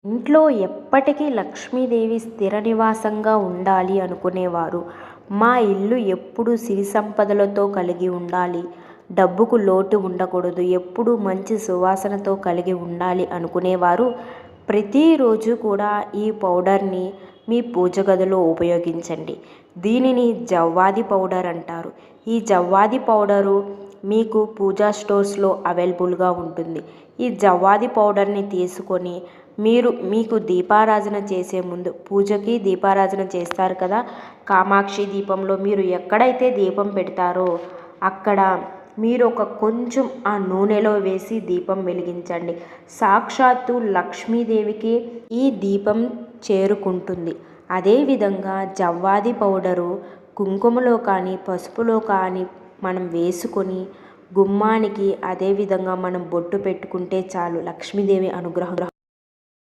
ఇంట్లో ఎప్పటికీ లక్ష్మీదేవి స్థిర నివాసంగా ఉండాలి అనుకునేవారు, మా ఇల్లు ఎప్పుడూ సిరి సంపదలతో కలిగి ఉండాలి, డబ్బుకు లోటు ఉండకూడదు, ఎప్పుడూ మంచి సువాసనతో కలిగి ఉండాలి అనుకునేవారు ప్రతిరోజు కూడా ఈ పౌడర్ని మీ పూజ గదిలో ఉపయోగించండి. దీనిని జవ్వాది పౌడర్ అంటారు. ఈ జవ్వాది పౌడరు మీకు పూజా స్టోర్స్లో అవైలబుల్గా ఉంటుంది. ఈ జవ్వాది పౌడర్ని తీసుకొని మీకు దీపారాధన చేసే ముందు, పూజకి దీపారాధన చేస్తారు కదా, కామాక్షి దీపంలో మీరు ఎక్కడైతే దీపం పెడతారో అక్కడ మీరు కొంచెం ఆ నూనెలో వేసి దీపం వెలిగించండి. సాక్షాత్తు లక్ష్మీదేవికి ఈ దీపం చేరుకుంటుంది. అదేవిధంగా జవ్వాది పౌడరు కుంకుమలో కానీ పసుపులో కానీ మనం వేసుకొని గుమ్మానికి అదేవిధంగా మనం బొట్టు పెట్టుకుంటే చాలు, లక్ష్మీదేవి అనుగ్రహం